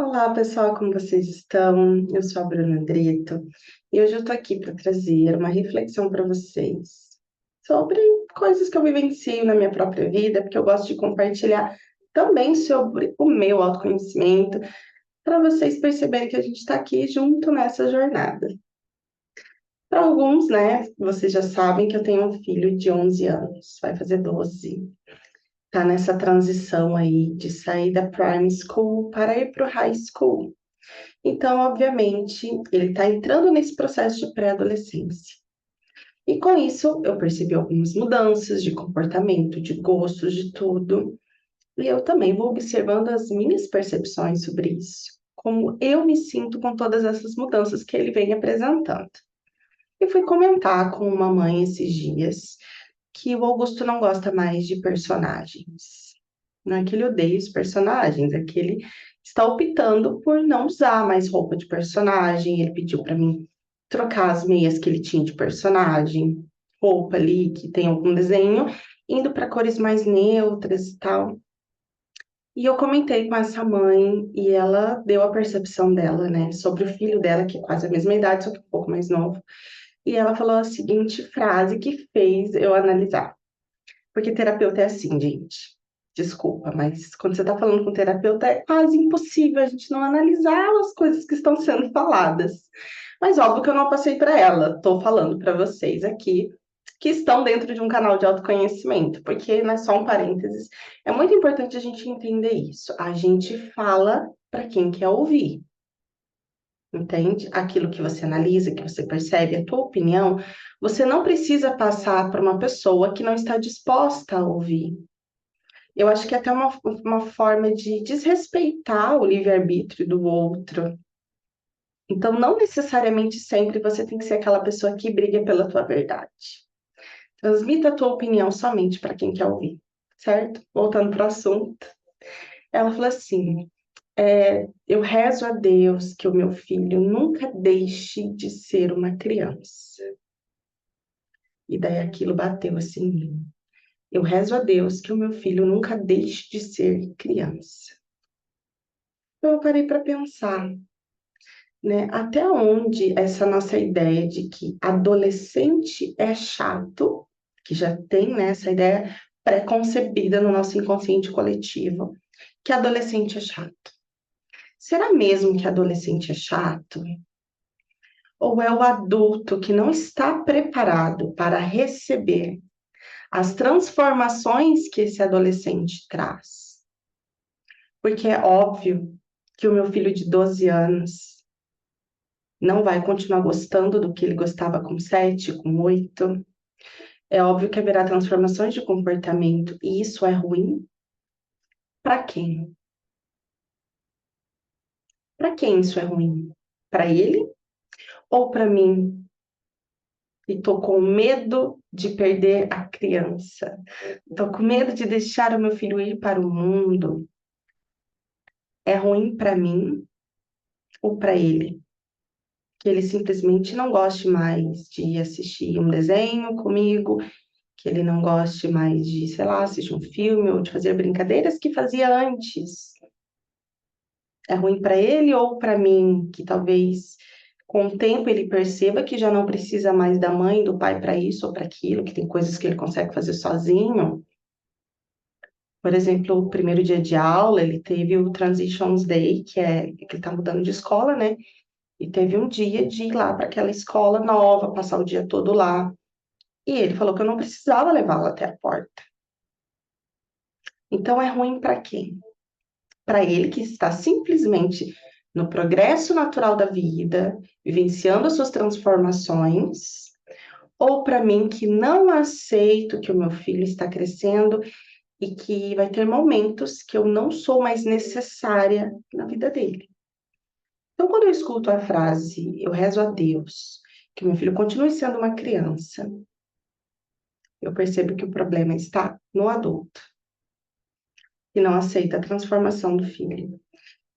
Olá, pessoal, como vocês estão? Eu sou a Bruna Drito e hoje eu estou aqui para trazer uma reflexão para vocês sobre coisas que eu vivencio na minha própria vida, porque eu gosto de compartilhar também sobre o meu autoconhecimento, para vocês perceberem que a gente está aqui junto nessa jornada. Para alguns, né, vocês já sabem que eu tenho um filho de 11 anos, vai fazer 12. Tá nessa transição aí de sair da Prime School para ir para o High School. Então, obviamente, ele está entrando nesse processo de pré-adolescência. E com isso, eu percebi algumas mudanças de comportamento, de gostos, de tudo. E eu também vou observando as minhas percepções sobre isso, como eu me sinto com todas essas mudanças que ele vem apresentando. E fui comentar com uma mãe esses dias que o Augusto não gosta mais de personagens. Não é que ele odeia os personagens, é que ele está optando por não usar mais roupa de personagem. Ele pediu para mim trocar as meias que ele tinha de personagem, roupa ali que tem algum desenho, indo para cores mais neutras e tal. E eu comentei com essa mãe e ela deu a percepção dela, né, sobre o filho dela, que é quase a mesma idade, só que um pouco mais novo. E ela falou a seguinte frase que fez eu analisar. Porque terapeuta é assim, gente. Desculpa, mas quando você está falando com terapeuta é quase impossível a gente não analisar as coisas que estão sendo faladas. Mas óbvio que eu não passei para ela. Estou falando para vocês aqui que estão dentro de um canal de autoconhecimento, porque, né, só um parênteses, é muito importante a gente entender isso. A gente fala para quem quer ouvir. Entende? Aquilo que você analisa, que você percebe, a tua opinião, você não precisa passar para uma pessoa que não está disposta a ouvir. Eu acho que é até uma forma de desrespeitar o livre-arbítrio do outro. Então, não necessariamente sempre você tem que ser aquela pessoa que briga pela tua verdade. Transmita a tua opinião somente para quem quer ouvir, certo? Voltando para o assunto. Ela falou assim: eu rezo a Deus que o meu filho nunca deixe de ser uma criança. E daí aquilo bateu assim em mim. Eu rezo a Deus que o meu filho nunca deixe de ser criança. Então eu parei para pensar, né? Até onde essa nossa ideia de que adolescente é chato, que já tem, né, essa ideia pré-concebida no nosso inconsciente coletivo, que adolescente é chato. Será mesmo que adolescente é chato? Ou é o adulto que não está preparado para receber as transformações que esse adolescente traz? Porque é óbvio que o meu filho de 12 anos não vai continuar gostando do que ele gostava com 7, com 8. É óbvio que haverá transformações de comportamento e isso é ruim. Para quem? Para quem isso é ruim? Para ele ou para mim? E tô com medo de perder a criança. Tô com medo de deixar o meu filho ir para o mundo. É ruim para mim ou para ele? Que ele simplesmente não goste mais de assistir um desenho comigo, que ele não goste mais de, sei lá, assistir um filme ou de fazer brincadeiras que fazia antes. É ruim para ele ou para mim, que talvez com o tempo ele perceba que já não precisa mais da mãe, e do pai para isso ou para aquilo, que tem coisas que ele consegue fazer sozinho. Por exemplo, o primeiro dia de aula, ele teve o Transitions Day, que é que ele está mudando de escola, né? E teve um dia de ir lá para aquela escola nova, passar o dia todo lá. E ele falou que eu não precisava levá-lo até a porta. Então é ruim para quem? Para ele que está simplesmente no progresso natural da vida, vivenciando as suas transformações, ou para mim que não aceito que o meu filho está crescendo e que vai ter momentos que eu não sou mais necessária na vida dele. Então, quando eu escuto a frase, eu rezo a Deus que meu filho continue sendo uma criança, eu percebo que o problema está no adulto, que não aceita a transformação do filho.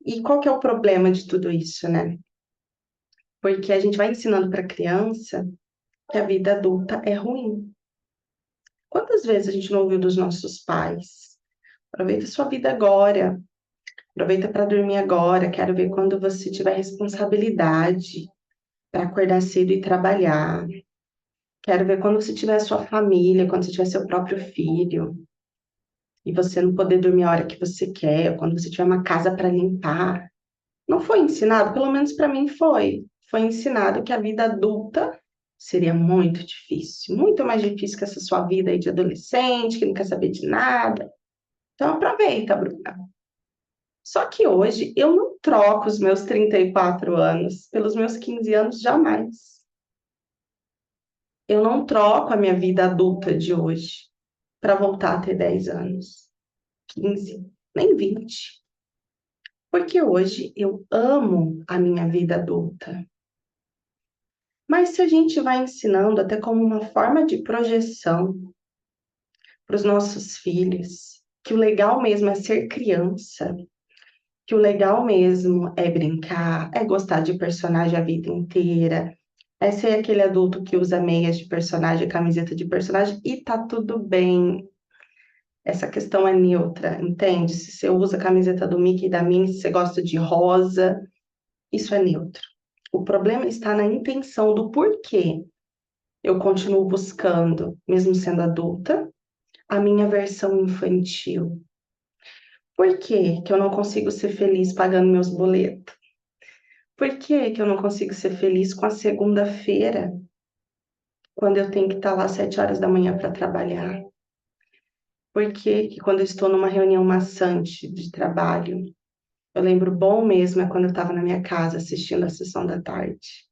E qual que é o problema de tudo isso, né? Porque a gente vai ensinando para a criança que a vida adulta é ruim. Quantas vezes a gente não ouviu dos nossos pais? Aproveita a sua vida agora. Aproveita para dormir agora. Quero ver quando você tiver responsabilidade para acordar cedo e trabalhar. Quero ver quando você tiver sua família, quando você tiver seu próprio filho, e você não poder dormir a hora que você quer, ou quando você tiver uma casa para limpar. Não foi ensinado, pelo menos para mim foi. Foi ensinado que a vida adulta seria muito difícil, muito mais difícil que essa sua vida aí de adolescente, que não quer saber de nada. Então aproveita, Bruna. Só que hoje eu não troco os meus 34 anos pelos meus 15 anos jamais. Eu não troco a minha vida adulta de hoje para voltar a ter 10 anos, 15, nem 20. Porque hoje eu amo a minha vida adulta. Mas se a gente vai ensinando até como uma forma de projeção para os nossos filhos, que o legal mesmo é ser criança, que o legal mesmo é brincar, é gostar de personagem a vida inteira, é ser aquele adulto que usa meias de personagem, camiseta de personagem, e tá tudo bem. Essa questão é neutra, entende? Se você usa a camiseta do Mickey e da Minnie, se você gosta de rosa, isso é neutro. O problema está na intenção do porquê eu continuo buscando, mesmo sendo adulta, a minha versão infantil. Por que que eu não consigo ser feliz pagando meus boletos? Por que que eu não consigo ser feliz com a segunda-feira, quando eu tenho que estar lá às 7 horas da manhã para trabalhar? Por que que quando eu estou numa reunião maçante de trabalho, eu lembro bom mesmo é quando eu estava na minha casa assistindo a sessão da tarde.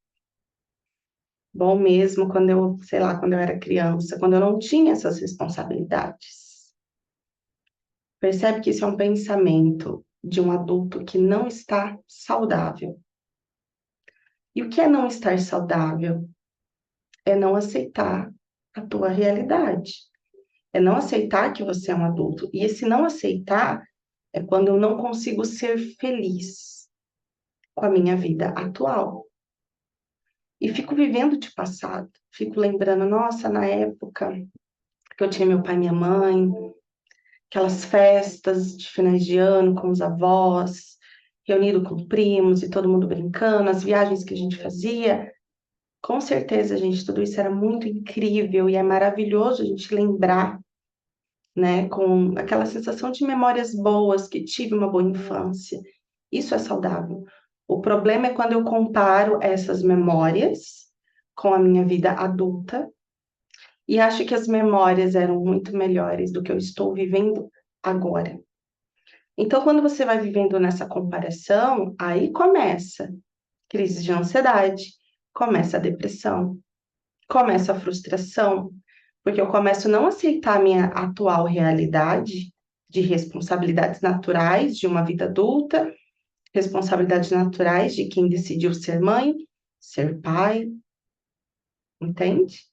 Bom mesmo quando eu, sei lá, quando eu era criança, quando eu não tinha essas responsabilidades. Percebe que isso é um pensamento de um adulto que não está saudável. E o que é não estar saudável? É não aceitar a tua realidade. É não aceitar que você é um adulto. E esse não aceitar é quando eu não consigo ser feliz com a minha vida atual. E fico vivendo de passado. Fico lembrando, nossa, na época que eu tinha meu pai e minha mãe, aquelas festas de finais de ano com os avós, reunido com primos e todo mundo brincando, as viagens que a gente fazia. Com certeza, gente, tudo isso era muito incrível e é maravilhoso a gente lembrar, né, com aquela sensação de memórias boas, que tive uma boa infância. Isso é saudável. O problema é quando eu comparo essas memórias com a minha vida adulta e acho que as memórias eram muito melhores do que eu estou vivendo agora. Então, quando você vai vivendo nessa comparação, aí começa crise de ansiedade, começa a depressão, começa a frustração, porque eu começo a não aceitar a minha atual realidade de responsabilidades naturais de uma vida adulta, responsabilidades naturais de quem decidiu ser mãe, ser pai, entende?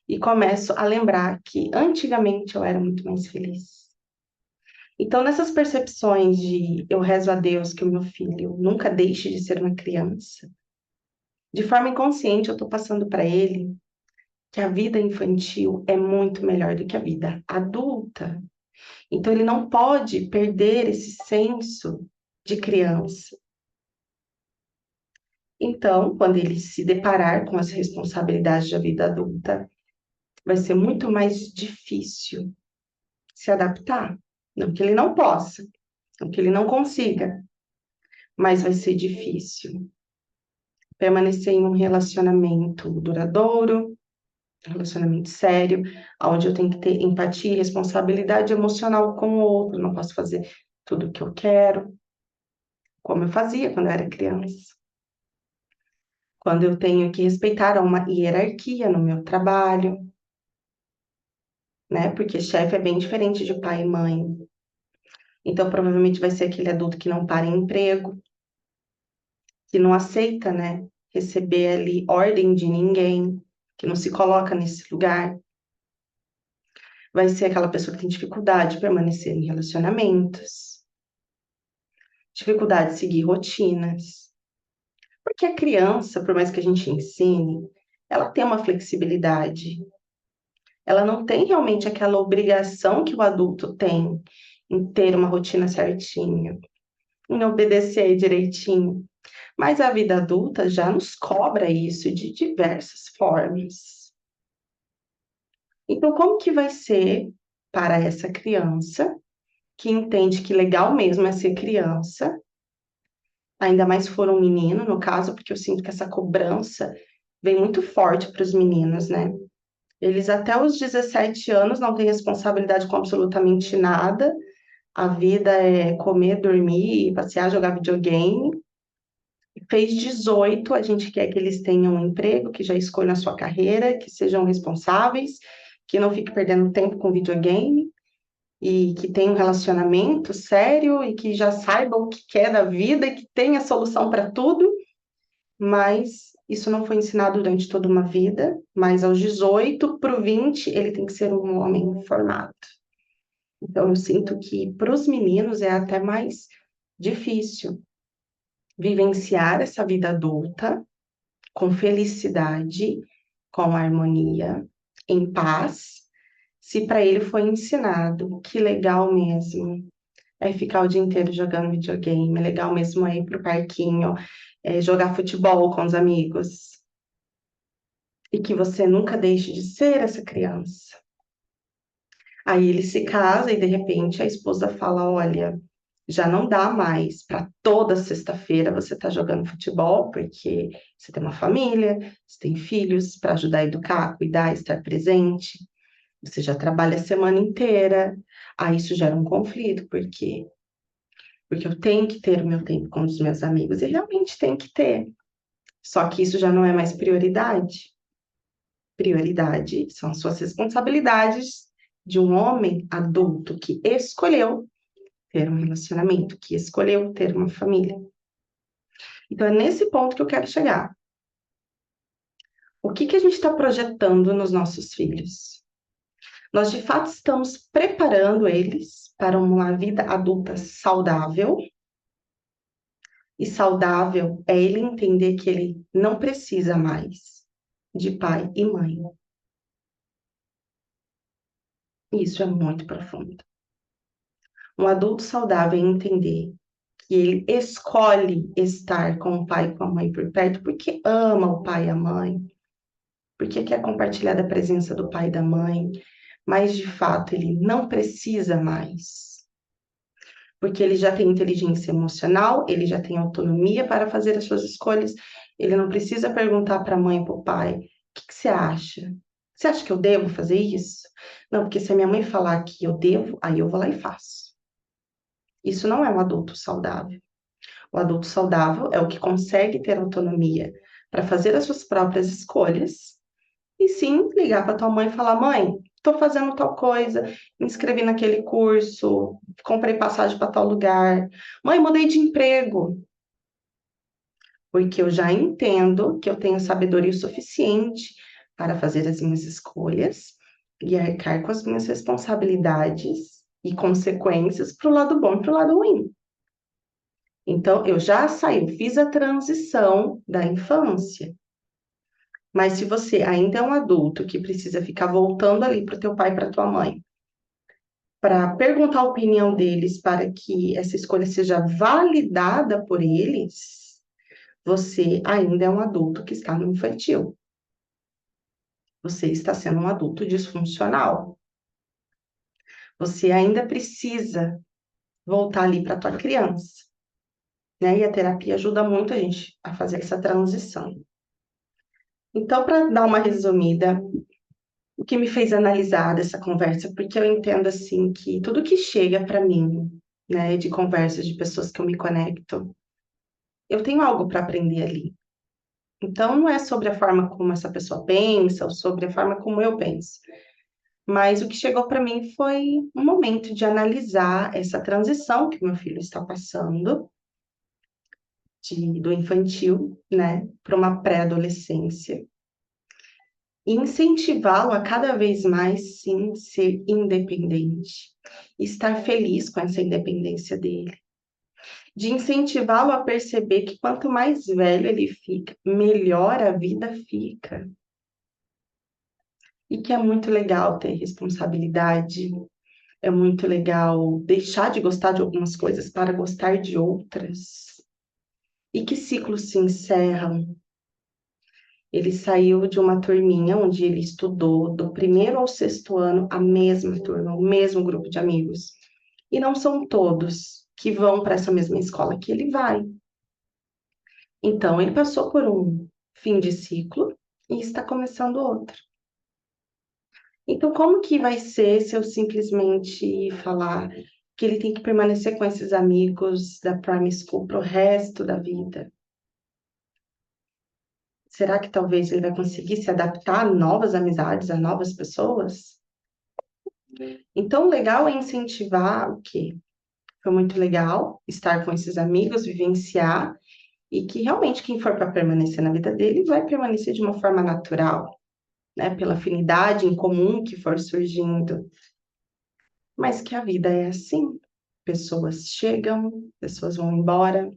E começo a lembrar que antigamente eu era muito mais feliz. Então, nessas percepções de eu rezo a Deus que o meu filho nunca deixe de ser uma criança, de forma inconsciente eu estou passando para ele que a vida infantil é muito melhor do que a vida adulta. Então, ele não pode perder esse senso de criança. Então, quando ele se deparar com as responsabilidades da vida adulta, vai ser muito mais difícil se adaptar. Não que ele não possa, não que ele não consiga, mas vai ser difícil permanecer em um relacionamento duradouro, um relacionamento sério, onde eu tenho que ter empatia e responsabilidade emocional com o outro, não posso fazer tudo o que eu quero, como eu fazia quando eu era criança. Quando eu tenho que respeitar uma hierarquia no meu trabalho, né? Porque chefe é bem diferente de pai e mãe. Então, provavelmente vai ser aquele adulto que não para em emprego, que não aceita, né? Receber ali ordem de ninguém, que não se coloca nesse lugar. Vai ser aquela pessoa que tem dificuldade de permanecer em relacionamentos, dificuldade de seguir rotinas. Porque a criança, por mais que a gente ensine, ela tem uma flexibilidade. Ela não tem realmente aquela obrigação que o adulto tem em ter uma rotina certinha. em obedecer direitinho. Mas a vida adulta já nos cobra isso de diversas formas. Então, como que vai ser para essa criança que entende que legal mesmo é ser criança, ainda mais se for um menino, no caso, porque eu sinto que essa cobrança vem muito forte para os meninos, né? Eles até os 17 anos não têm responsabilidade com absolutamente nada. A vida é comer, dormir, passear, jogar videogame. Fez 18, a gente quer que eles tenham um emprego, que já escolham a sua carreira, que sejam responsáveis, que não fique perdendo tempo com videogame e que tenha um relacionamento sério e que já saiba o que quer da vida e que tenha solução para tudo, mas isso não foi ensinado durante toda uma vida, mas aos 18 para o 20 ele tem que ser um homem formado. Então eu sinto que para os meninos é até mais difícil vivenciar essa vida adulta com felicidade, com harmonia, em paz, se para ele foi ensinado que legal mesmo é ficar o dia inteiro jogando videogame, legal mesmo é ir pro parquinho, jogar futebol com os amigos, e que você nunca deixe de ser essa criança. Aí ele se casa e de repente a esposa fala: Olha, já não dá mais para toda sexta-feira você estar jogando futebol, porque você tem uma família, você tem filhos para ajudar a educar, cuidar, estar presente. Você já trabalha a semana inteira. Aí isso gera um conflito, porque eu tenho que ter o meu tempo com os meus amigos e realmente tem que ter. Só que isso já não é mais prioridade. Prioridade são as suas responsabilidades de um homem adulto que escolheu ter um relacionamento, que escolheu ter uma família. Então é nesse ponto que eu quero chegar. O que que a gente está projetando nos nossos filhos? Nós de fato estamos preparando eles para uma vida adulta saudável. E saudável é ele entender que ele não precisa mais de pai e mãe. Isso é muito profundo. Um adulto saudável é entender que ele escolhe estar com o pai e com a mãe por perto porque ama o pai e a mãe, porque quer compartilhar da presença do pai e da mãe, mas de fato ele não precisa mais. Porque ele já tem inteligência emocional, ele já tem autonomia para fazer as suas escolhas, ele não precisa perguntar para a mãe e para o pai: o que que você acha? Você acha que eu devo fazer isso? Não, porque se a minha mãe falar que eu devo, aí eu vou lá e faço. Isso não é um adulto saudável. O adulto saudável é o que consegue ter autonomia para fazer as suas próprias escolhas e sim ligar para tua mãe e falar: Mãe, estou fazendo tal coisa, me inscrevi naquele curso, comprei passagem para tal lugar. Mãe, mudei de emprego. Porque eu já entendo que eu tenho sabedoria suficiente para fazer as minhas escolhas e arcar com as minhas responsabilidades e consequências para o lado bom e para o lado ruim. Então, eu já saí, eu fiz a transição da infância. Mas se você ainda é um adulto que precisa ficar voltando ali para o teu pai e para tua mãe, para perguntar a opinião deles para que essa escolha seja validada por eles, você ainda é um adulto que está no infantil. Você está sendo um adulto disfuncional. Você ainda precisa voltar ali para a tua criança, né? E a terapia ajuda muito a gente a fazer essa transição. Então, para dar uma resumida, o que me fez analisar dessa conversa, porque eu entendo assim que tudo que chega para mim, né, de conversas de pessoas que eu me conecto, eu tenho algo para aprender ali. Então, não é sobre a forma como essa pessoa pensa ou sobre a forma como eu penso. Mas o que chegou para mim foi um momento de analisar essa transição que meu filho está passando, do infantil, né, para uma pré-adolescência, e incentivá-lo a cada vez mais, sim, ser independente, estar feliz com essa independência dele, de incentivá-lo a perceber que quanto mais velho ele fica, melhor a vida fica. E que é muito legal ter responsabilidade, É muito legal deixar de gostar de algumas coisas para gostar de outras. E que ciclos se encerram? Ele saiu de uma turminha onde ele estudou do primeiro ao sexto ano, a mesma turma, o mesmo grupo de amigos. E não são todos que vão para essa mesma escola que ele vai. Então, ele passou por um fim de ciclo e está começando outro. Então, como que vai ser se eu simplesmente falar que ele tem que permanecer com esses amigos da Prime School para o resto da vida? Será que talvez ele vai conseguir se adaptar a novas amizades, a novas pessoas? Então, o legal é incentivar o quê? Foi muito legal estar com esses amigos, vivenciar, e que realmente quem for para permanecer na vida dele vai permanecer de uma forma natural, né? Pela afinidade em comum que for surgindo. Mas que a vida é assim. Pessoas chegam, pessoas vão embora,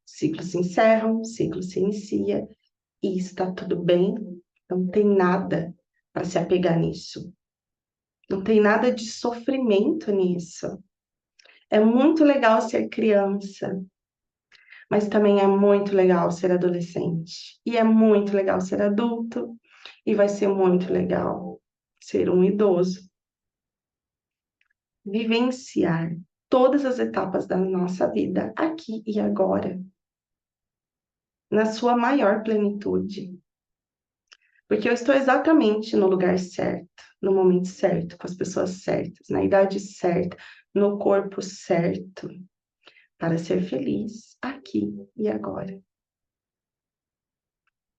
ciclos se encerram, ciclo se inicia, e está tudo bem. Não tem nada para se apegar nisso. Não tem nada de sofrimento nisso. É muito legal ser criança, mas também é muito legal ser adolescente. E é muito legal ser adulto, e vai ser muito legal ser um idoso. Vivenciar todas as etapas da nossa vida, aqui e agora, na sua maior plenitude. Porque eu estou exatamente no lugar certo, no momento certo, com as pessoas certas, na idade certa, no corpo certo, para ser feliz aqui e agora.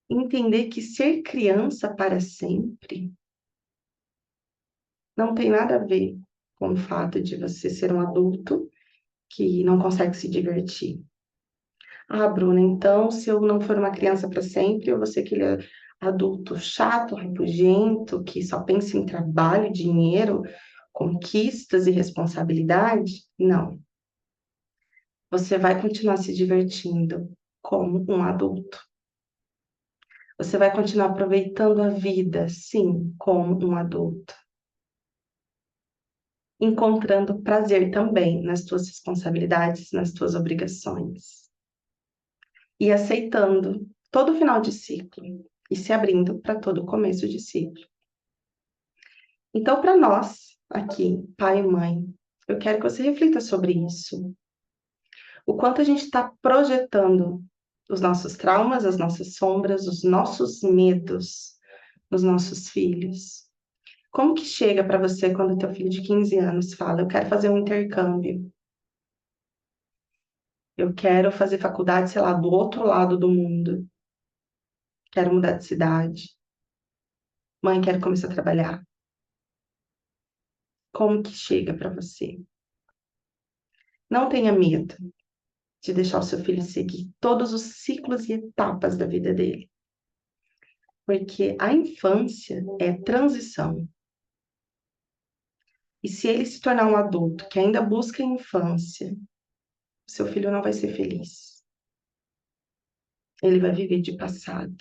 Entender que ser criança para sempre não tem nada a ver com o fato de você ser um adulto que não consegue se divertir. Ah, Bruna, então se eu não for uma criança para sempre, eu vou ser aquele adulto chato, rabugento, que só pensa em trabalho, dinheiro, conquistas e responsabilidade? Não. Você vai continuar se divertindo como um adulto. Você vai continuar aproveitando a vida, sim, como um adulto. Encontrando prazer também nas tuas responsabilidades, nas tuas obrigações. E aceitando todo final de ciclo e se abrindo para todo começo de ciclo. Então, para nós, aqui, pai e mãe, eu quero que você reflita sobre isso. O quanto a gente está projetando os nossos traumas, as nossas sombras, os nossos medos nos nossos filhos. Como que chega para você quando teu filho de 15 anos fala, eu quero fazer um intercâmbio, eu quero fazer faculdade, sei lá, do outro lado do mundo, quero mudar de cidade, mãe, quero começar a trabalhar. Como que chega para você? Não tenha medo de deixar o seu filho seguir todos os ciclos e etapas da vida dele. Porque a infância é transição. E se ele se tornar um adulto que ainda busca a infância, seu filho não vai ser feliz. Ele vai viver de passado.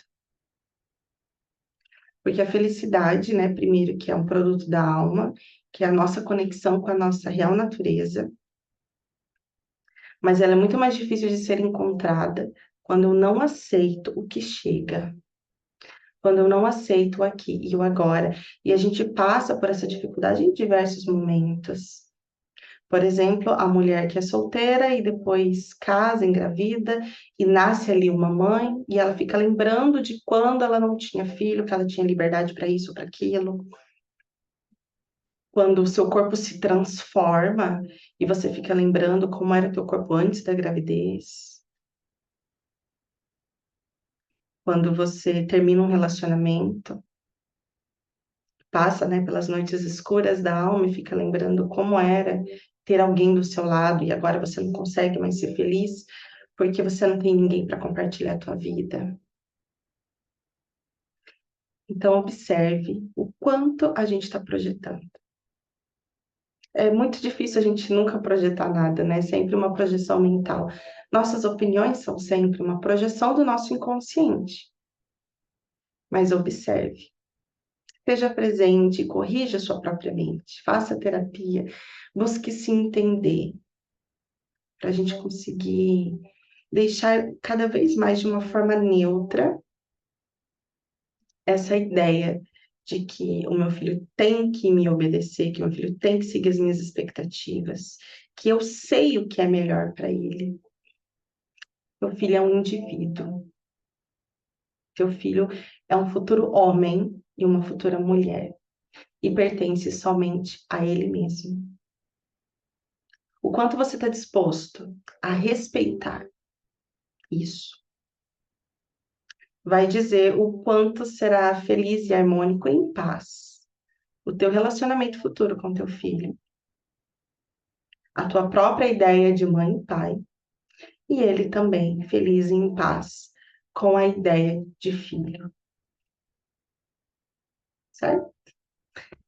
Porque a felicidade, né, primeiro, que é um produto da alma, que é a nossa conexão com a nossa real natureza, mas ela é muito mais difícil de ser encontrada quando eu não aceito o que chega, quando eu não aceito o aqui e o agora. E a gente passa por essa dificuldade em diversos momentos. Por exemplo, a mulher que é solteira e depois casa, engravida e nasce ali uma mãe e ela fica lembrando de quando ela não tinha filho, que ela tinha liberdade para isso, para aquilo. Quando o seu corpo se transforma e você fica lembrando como era o teu corpo antes da gravidez. Quando você termina um relacionamento, passa, né, pelas noites escuras da alma e fica lembrando como era ter alguém do seu lado e agora você não consegue mais ser feliz porque você não tem ninguém para compartilhar a tua vida. Então observe o quanto a gente está projetando. É muito difícil a gente nunca projetar nada, né? Sempre uma projeção mental. Nossas opiniões são sempre uma projeção do nosso inconsciente. Mas observe, Esteja presente, corrija sua própria mente, faça terapia, busque se entender, para a gente conseguir deixar cada vez mais de uma forma neutra essa ideia de que o meu filho tem que me obedecer, que o meu filho tem que seguir as minhas expectativas, que eu sei o que é melhor para ele. Meu filho é um indivíduo. Teu filho é um futuro homem e uma futura mulher e pertence somente a ele mesmo. O quanto você está disposto a respeitar isso vai dizer o quanto será feliz e harmônico e em paz o teu relacionamento futuro com teu filho, a tua própria ideia de mãe e pai, e ele também feliz e em paz com a ideia de filho, certo?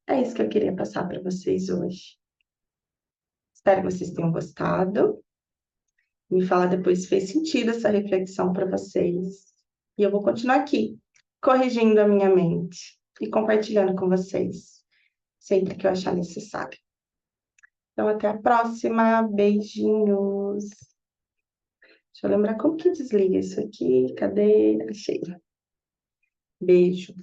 É isso que eu queria passar para vocês hoje. Espero que vocês tenham gostado. Me fala depois se fez sentido essa reflexão para vocês. E eu vou continuar aqui, corrigindo a minha mente e compartilhando com vocês, sempre que eu achar necessário. Então, até a próxima. Beijinhos. Deixa eu lembrar como que desliga isso aqui. Cadê? Achei. Beijo.